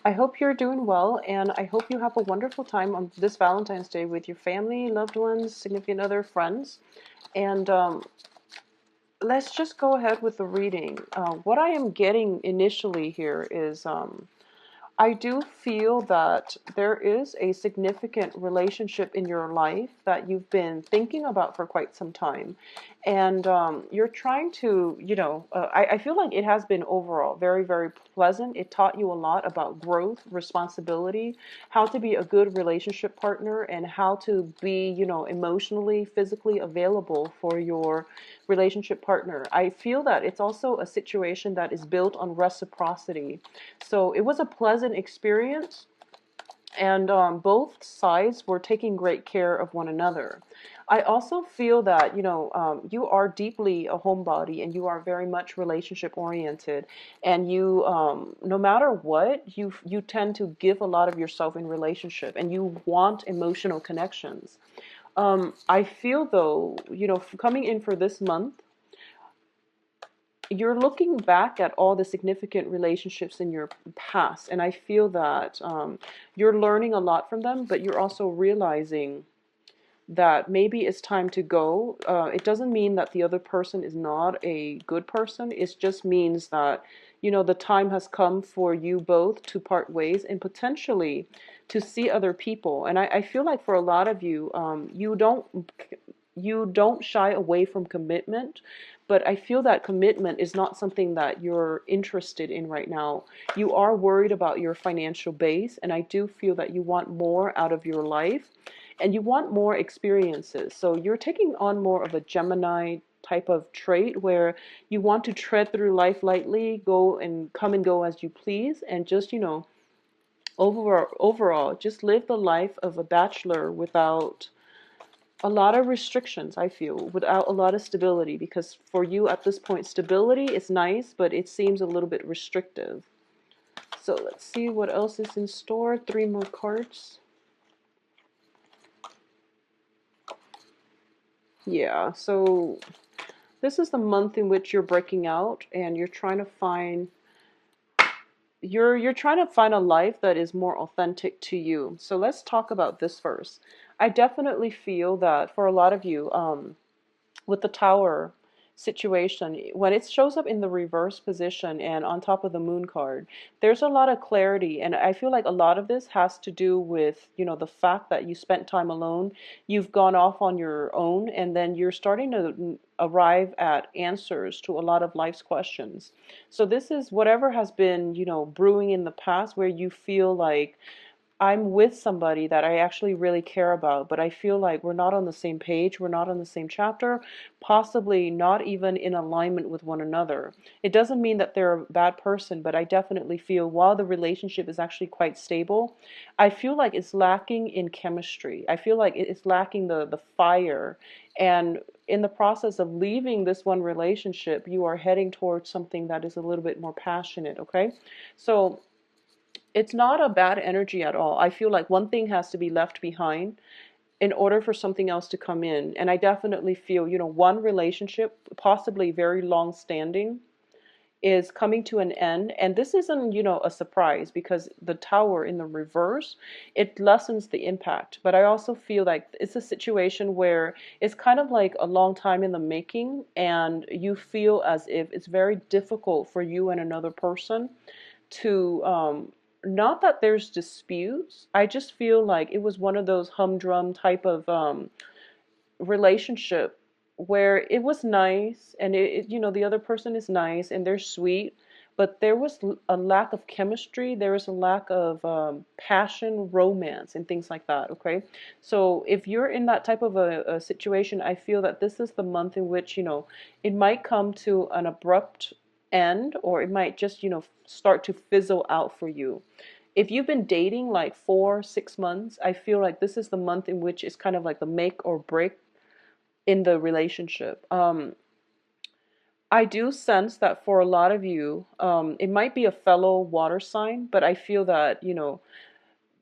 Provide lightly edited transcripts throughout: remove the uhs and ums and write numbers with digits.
I hope you're doing well, and I hope you have a wonderful time on this Valentine's Day with your family, loved ones, significant other, friends. And let's just go ahead with the reading. What I am getting initially here is I do feel that there is a significant relationship in your life that you've been thinking about for quite some time. And you're trying to, I feel like it has been overall very, very pleasant. It taught you a lot about growth, responsibility, how to be a good relationship partner, and how to be, emotionally, physically available for your relationship partner. I feel that it's also a situation that is built on reciprocity. So it was a pleasant experience, and both sides were taking great care of one another. I also feel that you are deeply a homebody, and you are very much relationship oriented, and you no matter what, you tend to give a lot of yourself in relationship, and you want emotional connections. I feel though, coming in for this month, you're looking back at all the significant relationships in your past, and I feel that you're learning a lot from them, but you're also realizing that maybe it's time to go. It doesn't mean that the other person is not a good person. It just means that, the time has come for you both to part ways and potentially to see other people. And I feel like for a lot of you, you don't shy away from commitment, but I feel that commitment is not something that you're interested in right now. You are worried about your financial base, and I do feel that you want more out of your life and you want more experiences. So you're taking on more of a Gemini type of trait where you want to tread through life lightly, go and come and go as you please, and just, overall, just live the life of a bachelor without a lot of restrictions, I feel, without a lot of stability, because for you at this point, stability is nice, but it seems a little bit restrictive. So let's see what else is in store. Three more cards. Yeah, so this is the month in which you're breaking out and you're trying to find a life that is more authentic to you. So let's talk about this first. I definitely feel that for a lot of you, with the tower situation, when it shows up in the reverse position and on top of the moon card, there's a lot of clarity. And I feel like a lot of this has to do with, the fact that you spent time alone, you've gone off on your own, and then you're starting to arrive at answers to a lot of life's questions. So this is whatever has been, brewing in the past where you feel like I'm with somebody that I actually really care about, but I feel like we're not on the same page, we're not on the same chapter, possibly not even in alignment with one another. It doesn't mean that they're a bad person, but I definitely feel while the relationship is actually quite stable, I feel like it's lacking in chemistry. I feel like it's lacking the fire. And in the process of leaving this one relationship, you are heading towards something that is a little bit more passionate, okay? So it's not a bad energy at all. I feel like one thing has to be left behind in order for something else to come in. And I definitely feel, one relationship, possibly very long standing, is coming to an end. And this isn't, a surprise, because the tower in the reverse, it lessens the impact. But I also feel like it's a situation where it's kind of like a long time in the making, and you feel as if it's very difficult for you and another person to not that there's disputes. I just feel like it was one of those humdrum type of relationship where it was nice, and the other person is nice and they're sweet, but there was a lack of chemistry, there was a lack of passion, romance, and things like that, okay? So if you're in that type of a situation, I feel that this is the month in which, it might come to an abrupt end, or it might just, start to fizzle out for you. If you've been dating like 4, 6 months, I feel like this is the month in which it's kind of like the make or break in the relationship. I do sense that for a lot of you, it might be a fellow water sign, but I feel that,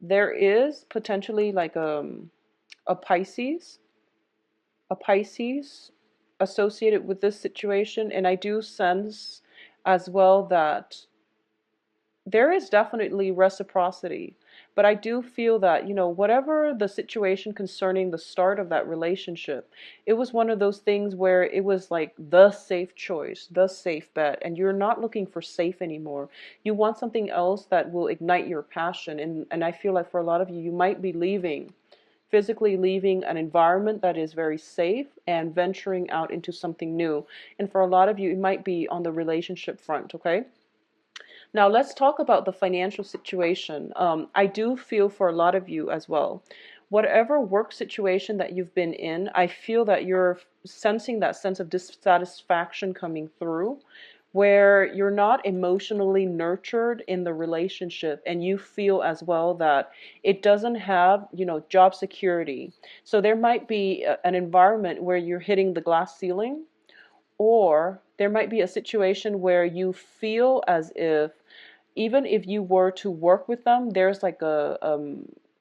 there is potentially like a Pisces, a Pisces associated with this situation. And I do sense as well that there is definitely reciprocity, but I do feel that, whatever the situation concerning the start of that relationship, it was one of those things where it was like the safe choice, the safe bet, and you're not looking for safe anymore. You want something else that will ignite your passion. And I feel like for a lot of you, you might be physically leaving an environment that is very safe and venturing out into something new. And for a lot of you, it might be on the relationship front, okay? Now, let's talk about the financial situation. I do feel for a lot of you as well. Whatever work situation that you've been in, I feel that you're sensing that sense of dissatisfaction coming through, where you're not emotionally nurtured in the relationship, and you feel as well that it doesn't have, job security. So there might be an environment where you're hitting the glass ceiling, or there might be a situation where you feel as if even if you were to work with them, there's like a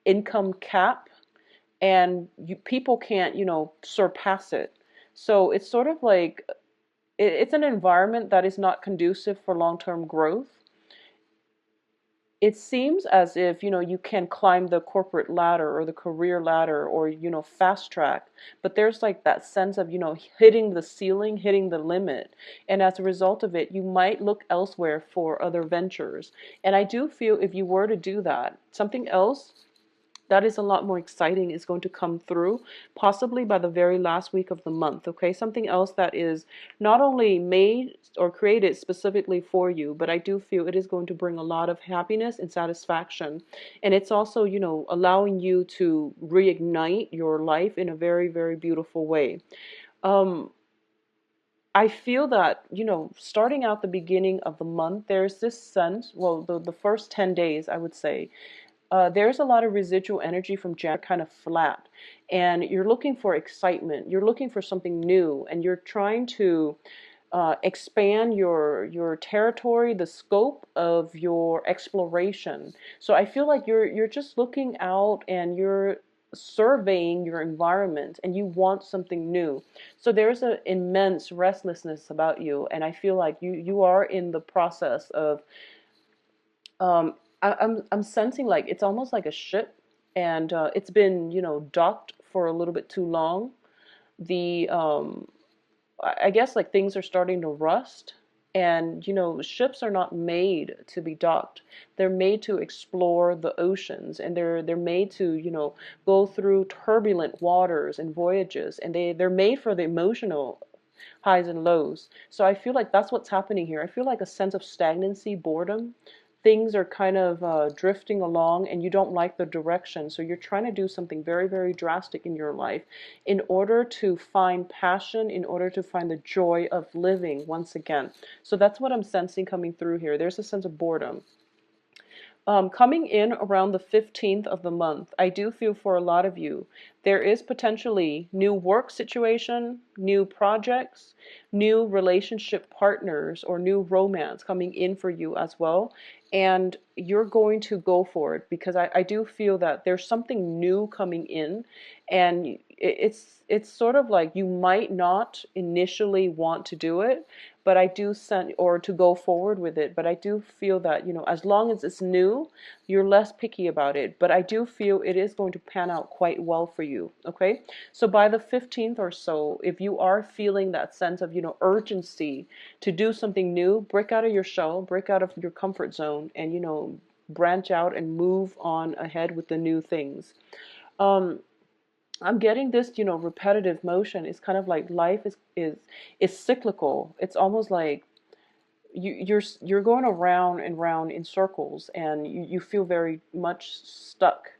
income cap, and people can't, surpass it. So it's sort of like it's an environment that is not conducive for long-term growth. It seems as if, you can climb the corporate ladder or the career ladder, or, fast track, but there's like that sense of, hitting the ceiling, hitting the limit. And as a result of it, you might look elsewhere for other ventures. And I do feel if you were to do that, something else that is a lot more exciting is going to come through, possibly by the very last week of the month. Okay, something else that is not only made or created specifically for you, but I do feel it is going to bring a lot of happiness and satisfaction. And it's also, allowing you to reignite your life in a very, very beautiful way. um I feel that, starting out the beginning of the month, there's this sense, well, the first 10 days, I would say, there's a lot of residual energy from January kind of flat, and you're looking for excitement. You're looking for something new, and you're trying to expand your territory, the scope of your exploration. So I feel like you're just looking out and you're surveying your environment, and you want something new. So there's an immense restlessness about you, and I feel like you are in the process of I'm sensing like it's almost like a ship, and it's been, docked for a little bit too long. The I guess like things are starting to rust, and ships are not made to be docked. They're made to explore the oceans, and they're made to, go through turbulent waters and voyages, and they're made for the emotional highs and lows. So I feel like that's what's happening here. I feel like a sense of stagnancy, boredom. Things are kind of drifting along, and you don't like the direction. So you're trying to do something very, very drastic in your life in order to find passion, in order to find the joy of living once again. So that's what I'm sensing coming through here. There's a sense of boredom. Coming in around the 15th of the month, I do feel for a lot of you, there is potentially new work situation, new projects, new relationship partners, or new romance coming in for you as well. And you're going to go for it, because I do feel that there's something new coming in, and it's sort of like you might not initially want to do it, but I do send or to go forward with it. But I do feel that, as long as it's new, you're less picky about it. But I do feel it is going to pan out quite well for you. Okay. So by the 15th or so, if you are feeling that sense of, urgency to do something new, break out of your shell, break out of your comfort zone, and, branch out and move on ahead with the new things. Um, I'm getting this, repetitive motion. It's kind of like life is cyclical. It's almost like you're going around and round in circles, and you feel very much stuck.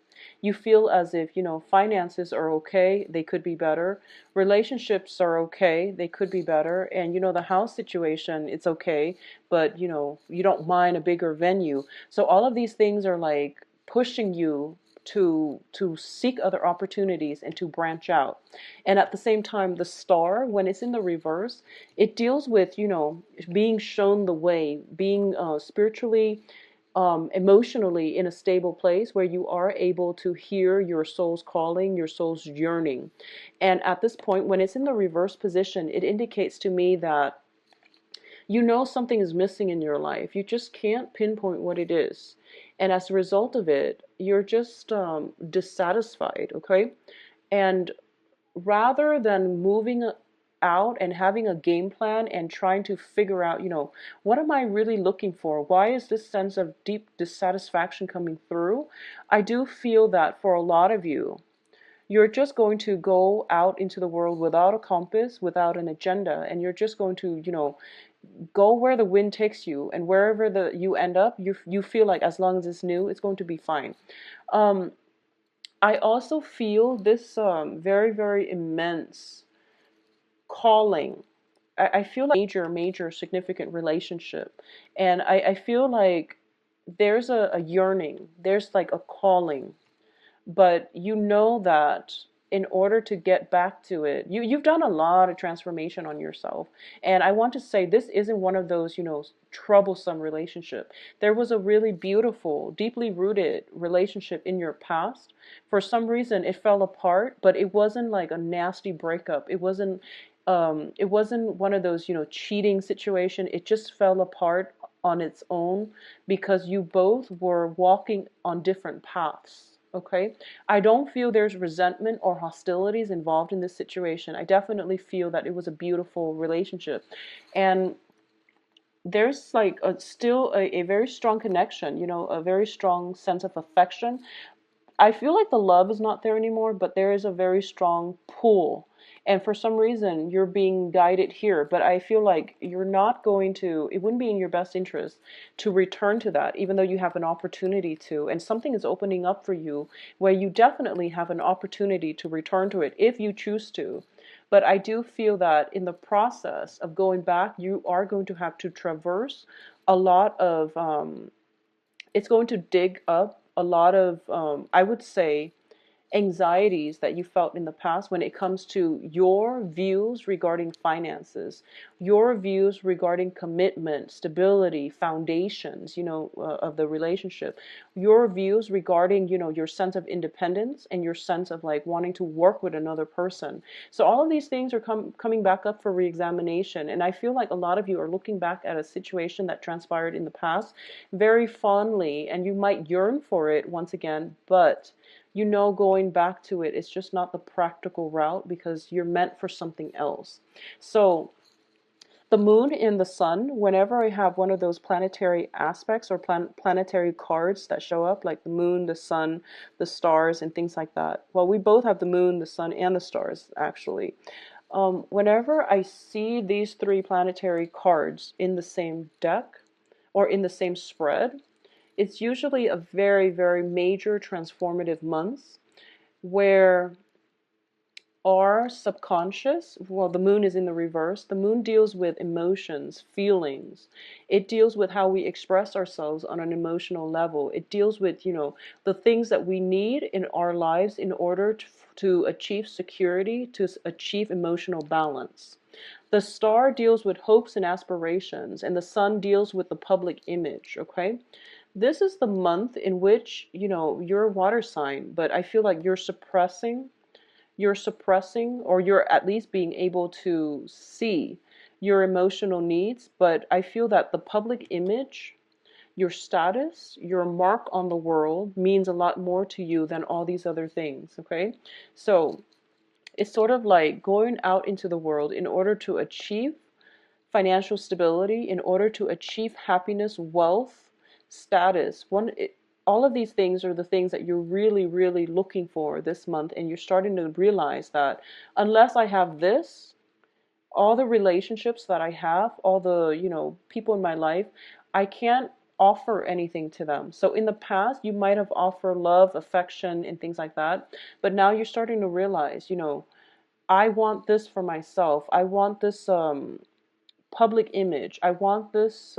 You feel as if, finances are okay, they could be better. Relationships are okay, they could be better. And, the house situation, it's okay, but, you don't mind a bigger venue. So all of these things are like pushing you to seek other opportunities and to branch out. And at the same time, the star, when it's in the reverse, it deals with, being shown the way, being spiritually, emotionally in a stable place where you are able to hear your soul's calling, your soul's yearning. And at this point, when it's in the reverse position, it indicates to me that You know something is missing in your life. You just can't pinpoint what it is. And as a result of it, you're just dissatisfied, okay? And rather than moving out and having a game plan and trying to figure out, what am I really looking for? Why is this sense of deep dissatisfaction coming through? I do feel that for a lot of you, you're just going to go out into the world without a compass, without an agenda, and you're just going to, go where the wind takes you, and wherever you end up, you feel like as long as it's new, it's going to be fine. Um, I also feel this very, very immense calling. I feel like major significant relationship, and I feel like there's a yearning, there's like a calling, but you know that in order to get back to it, you've done a lot of transformation on yourself. And I want to say this isn't one of those, troublesome relationship. There was a really beautiful, deeply rooted relationship in your past. For some reason it fell apart, but it wasn't like a nasty breakup. It wasn't one of those, cheating situation. It just fell apart on its own because you both were walking on different paths. Okay, I don't feel there's resentment or hostilities involved in this situation. I definitely feel that it was a beautiful relationship, and there's like still a very strong connection, a very strong sense of affection. I feel like the love is not there anymore, but there is a very strong pull. And for some reason, you're being guided here. But I feel like you're not going to, it wouldn't be in your best interest to return to that, even though you have an opportunity to. And something is opening up for you where you definitely have an opportunity to return to it if you choose to. But I do feel that in the process of going back, you are going to have to traverse a lot of, it's going to dig up a lot of, I would say, anxieties that you felt in the past when it comes to your views regarding finances, your views regarding commitment, stability, foundations, of the relationship, your views regarding, your sense of independence and your sense of like wanting to work with another person. So all of these things are coming back up for reexamination. And I feel like a lot of you are looking back at a situation that transpired in the past very fondly, and you might yearn for it once again, but going back to it is just not the practical route because you're meant for something else. So the moon and the sun, whenever I have one of those planetary aspects or planetary cards that show up, like the moon, the sun, the stars, and things like that. Well, we both have the moon, the sun, and the stars, actually. Whenever I see these three planetary cards in the same deck or in the same spread, it's usually a very, very major transformative month where our subconscious, well, the moon is in the reverse. The moon deals with emotions, feelings. It deals with how we express ourselves on an emotional level. It deals with, the things that we need in our lives in order to achieve security, to achieve emotional balance. The star deals with hopes and aspirations, and the sun deals with the public image, okay? This is the month in which, you're a water sign, but I feel like you're suppressing, or you're at least being able to see your emotional needs. But I feel that the public image, your status, your mark on the world means a lot more to you than all these other things, okay? So it's sort of like going out into the world in order to achieve financial stability, in order to achieve happiness, wealth, status. All of these things are the things that you're really, really looking for this month, and you're starting to realize that unless I have this, all the relationships that I have, all the, people in my life, I can't offer anything to them. So in the past, you might have offered love, affection, and things like that, but now you're starting to realize, I want this for myself. I want this public image. I want this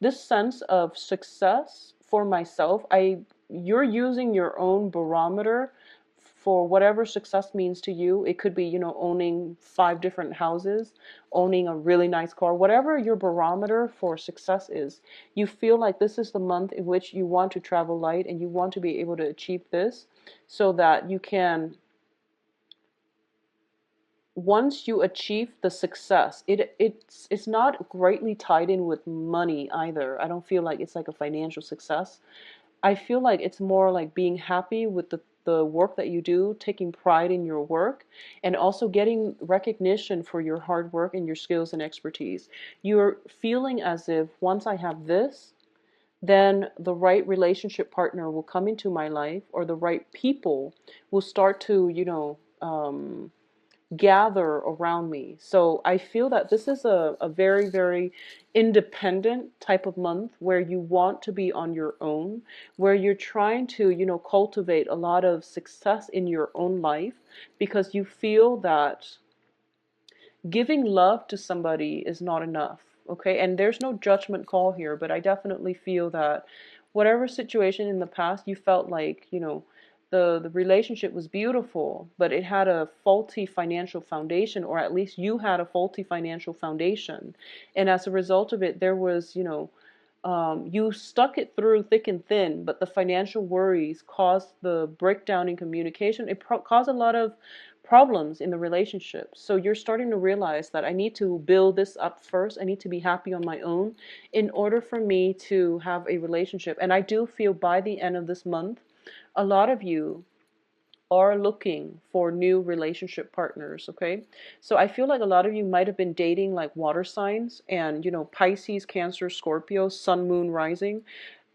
sense of success for myself. You're using your own barometer for whatever success means to you. It could be, owning 5 different houses, owning a really nice car, whatever your barometer for success is. You feel like this is the month in which you want to travel light and you want to be able to achieve this so that you can once you achieve the success, it's not greatly tied in with money either. I don't feel like it's like a financial success. I feel like it's more like being happy with the work that you do, taking pride in your work, and also getting recognition for your hard work and your skills and expertise. You're feeling as if once I have this, then the right relationship partner will come into my life, or the right people will start to, gather around me. So I feel that this is a very, very independent type of month where you want to be on your own, where you're trying to, cultivate a lot of success in your own life because you feel that giving love to somebody is not enough. Okay, and there's no judgment call here, but I definitely feel that whatever situation in the past you felt like, the relationship was beautiful, but it had a faulty financial foundation, or at least you had a faulty financial foundation, and as a result of it there was, you stuck it through thick and thin, but the financial worries caused the breakdown in communication. It caused a lot of problems in the relationship. So you're starting to realize that I need to build this up first. I need to be happy on my own in order for me to have a relationship. And I do feel by the end of this month, a lot of you are looking for new relationship partners, okay? So I feel like a lot of you might have been dating like water signs and, Pisces, Cancer, Scorpio, Sun, Moon, Rising.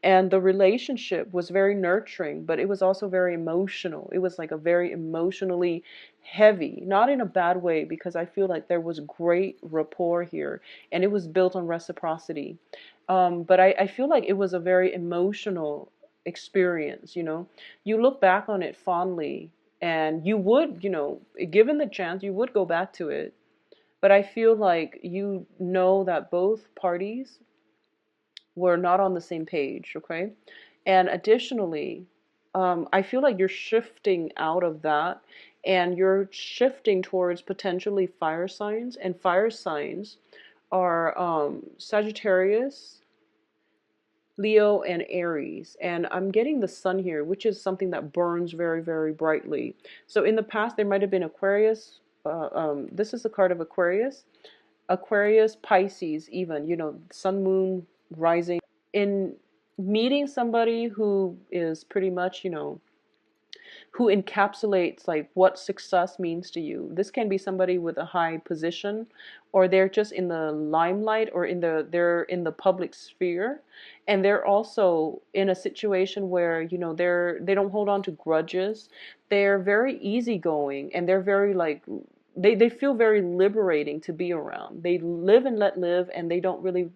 And the relationship was very nurturing, but it was also very emotional. It was like a very emotionally heavy, not in a bad way, because I feel like there was great rapport here and it was built on reciprocity. But I feel like it was a very emotional experience, You look back on it fondly and you would, given the chance, you would go back to it. But I feel like you know that both parties were not on the same page, okay? And additionally, I feel like you're shifting out of that and you're shifting towards potentially fire signs, and fire signs are Sagittarius, Leo, and Aries. And I'm getting the sun here, which is something that burns very, very brightly. So in the past, there might have been Aquarius. This is the card of Aquarius. Aquarius, Pisces, even, sun, moon, rising. In meeting somebody who is pretty much, who encapsulates like what success means to you. This can be somebody with a high position, or they're just in the limelight, or they're in the public sphere, and they're also in a situation where, they don't hold on to grudges. They're very easygoing and they're very like they feel very liberating to be around. They live and let live, and they don't really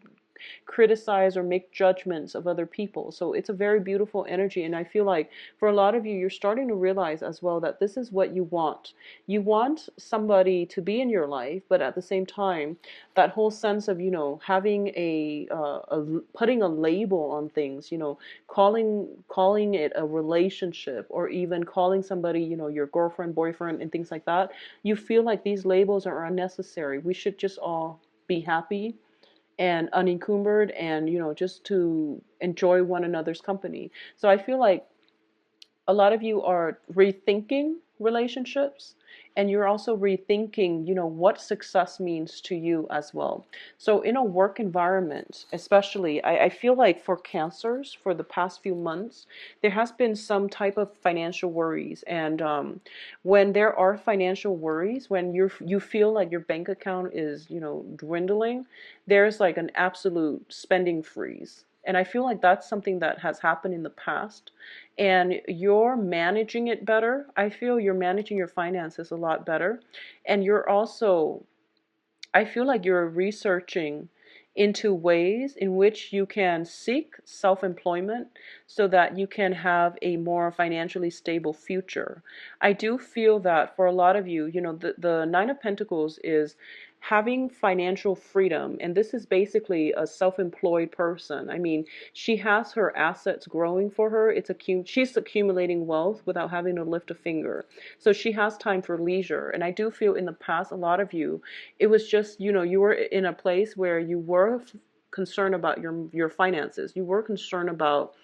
criticize or make judgments of other people. So it's a very beautiful energy. And I feel like for a lot of you, you're starting to realize as well that this is what you want. You want somebody to be in your life, but at the same time, that whole sense of, having putting a label on things, calling it a relationship, or even calling somebody, your girlfriend, boyfriend, and things like that. You feel like these labels are unnecessary. We should just all be happy and unencumbered, and just to enjoy one another's company. So I feel like a lot of you are rethinking relationships, and you're also rethinking, what success means to you as well. So in a work environment, especially, I feel like for cancers, for the past few months, there has been some type of financial worries. And when there are financial worries, when you feel like your bank account is, dwindling, there's like an absolute spending freeze. And I feel like that's something that has happened in the past, and you're managing it better. I feel you're managing your finances a lot better. And you're also, I feel like you're researching into ways in which you can seek self-employment so that you can have a more financially stable future. I do feel that for a lot of you, the Nine of Pentacles is having financial freedom, and this is basically a self-employed person. I mean, she has her assets growing for her. She's accumulating wealth without having to lift a finger. So she has time for leisure. And I do feel in the past, a lot of you, it was just, you were in a place where you were concerned about your finances. You were concerned about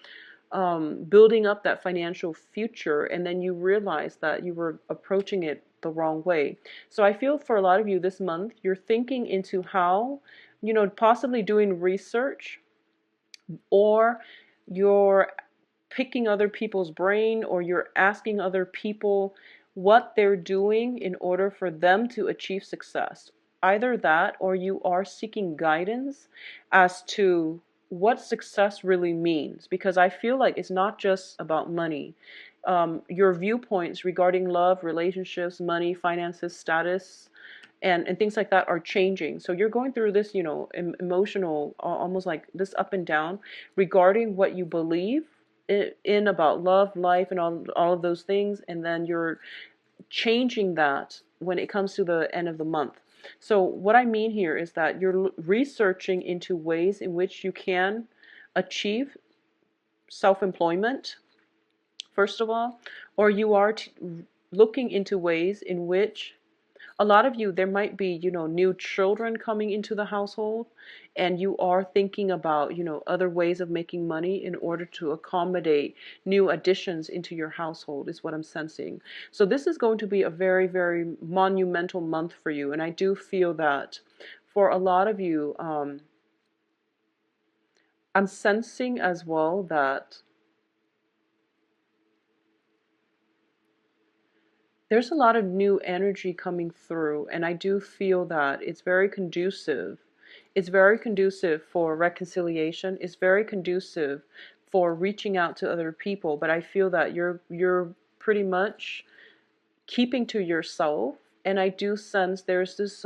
building up that financial future, and then you realized that you were approaching it the wrong way. So I feel for a lot of you this month, you're thinking into how, possibly doing research, or you're picking other people's brain, or you're asking other people what they're doing in order for them to achieve success. Either that, or you are seeking guidance as to what success really means, because I feel like it's not just about money. Your viewpoints regarding love, relationships, money, finances, status, and things like that are changing. So you're going through this, emotional, almost like this up and down regarding what you believe in about love, life, and all of those things, and then you're changing that when it comes to the end of the month. So what I mean here is that you're researching into ways in which you can achieve self-employment, first of all, or you are looking into ways in which a lot of you, there might be, new children coming into the household, and you are thinking about, other ways of making money in order to accommodate new additions into your household, is what I'm sensing. So this is going to be a very, very monumental month for you. And I do feel that for a lot of you, I'm sensing as well that there's a lot of new energy coming through, and I do feel that it's very conducive. It's very conducive for reconciliation. It's very conducive for reaching out to other people, but I feel that you're pretty much keeping to yourself. And I do sense there's this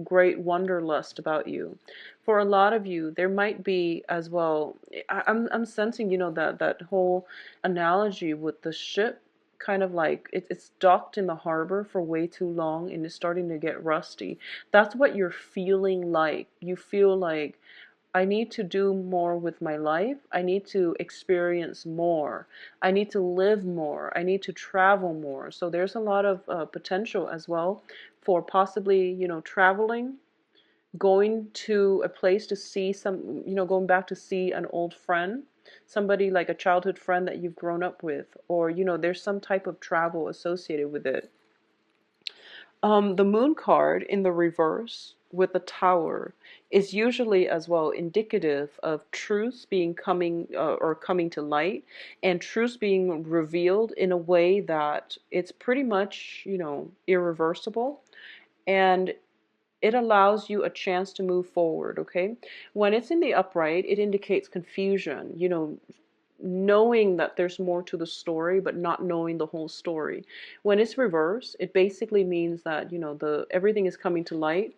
great wanderlust about you. For a lot of you, there might be as well. I'm sensing, that whole analogy with the ship, kind of like it's docked in the harbor for way too long and it's starting to get rusty. That's what you're feeling like. You feel like, I need to do more with my life. I need to experience more. I need to live more. I need to travel more. So there's a lot of potential as well for possibly, traveling, going to a place to see some, going back to see an old friend, somebody like a childhood friend that you've grown up with, or, there's some type of travel associated with it. The moon card in the reverse with the tower is usually as well indicative of truths being coming or coming to light, and truths being revealed in a way that it's pretty much, irreversible, and it allows you a chance to move forward, okay? When it's in the upright, it indicates confusion, knowing that there's more to the story but not knowing the whole story. When it's reversed, it basically means that, the everything is coming to light,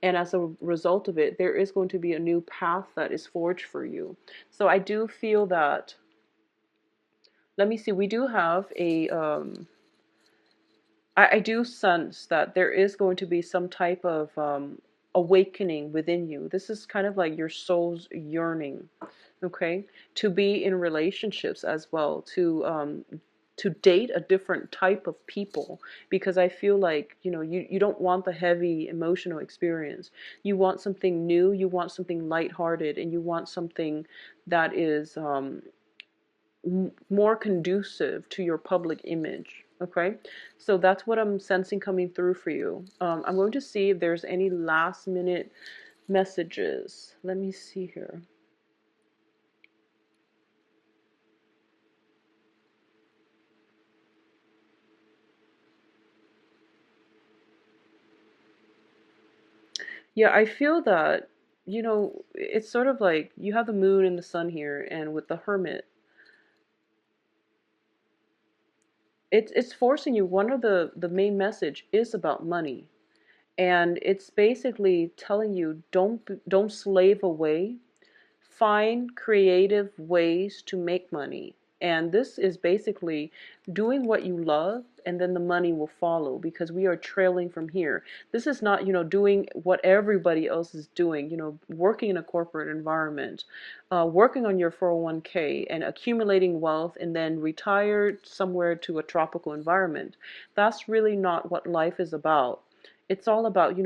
and as a result of it, there is going to be a new path that is forged for you. So I do feel that, let me see, we do have a I do sense that there is going to be some type of awakening within you. This is kind of like your soul's yearning, okay, to be in relationships as well, to date a different type of people, because I feel like, you don't want the heavy emotional experience. You want something new, you want something lighthearted, and you want something that is more conducive to your public image. Okay, so that's what I'm sensing coming through for you. I'm going to see if there's any last minute messages. Let me see here. Yeah, I feel that, it's sort of like you have the moon and the sun here, and with the hermit, it's forcing you. One of the main message is about money, and it's basically telling you, don't slave away. Find creative ways to make money. And this is basically doing what you love, and then the money will follow, because we are trailing from here. This is not, doing what everybody else is doing, working in a corporate environment, working on your 401k and accumulating wealth and then retire somewhere to a tropical environment. That's really not what life is about. It's all about,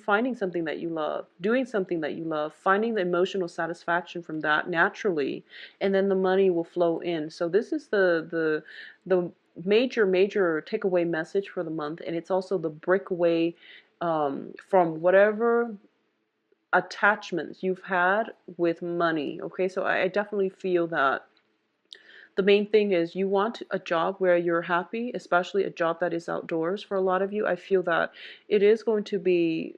finding something that you love, doing something that you love, finding the emotional satisfaction from that naturally, and then the money will flow in. So this is the major takeaway message for the month, and it's also the breakaway from whatever attachments you've had with money. Okay, so I definitely feel that the main thing is you want a job where you're happy, especially a job that is outdoors. For a lot of you, I feel that it is going to be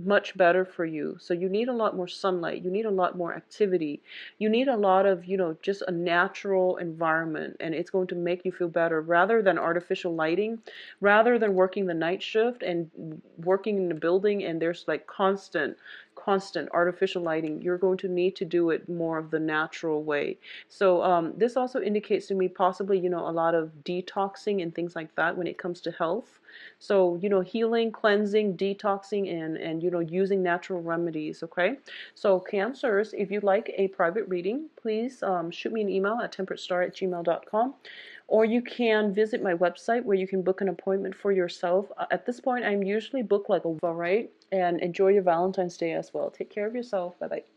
much better for you. So you need a lot more sunlight, you need a lot more activity, you need a lot of, just a natural environment, and it's going to make you feel better rather than artificial lighting, rather than working the night shift and working in the building and there's like constant artificial lighting. You're going to need to do it more of the natural way. So this also indicates to me possibly, a lot of detoxing and things like that when it comes to health. So, healing, cleansing, detoxing, and using natural remedies, okay? So, Cancers, if you'd like a private reading, please shoot me an email at temperatestar@gmail.com, or you can visit my website where you can book an appointment for yourself. At this point, I'm usually booked like a week, all right? And enjoy your Valentine's Day as well. Take care of yourself. Bye-bye.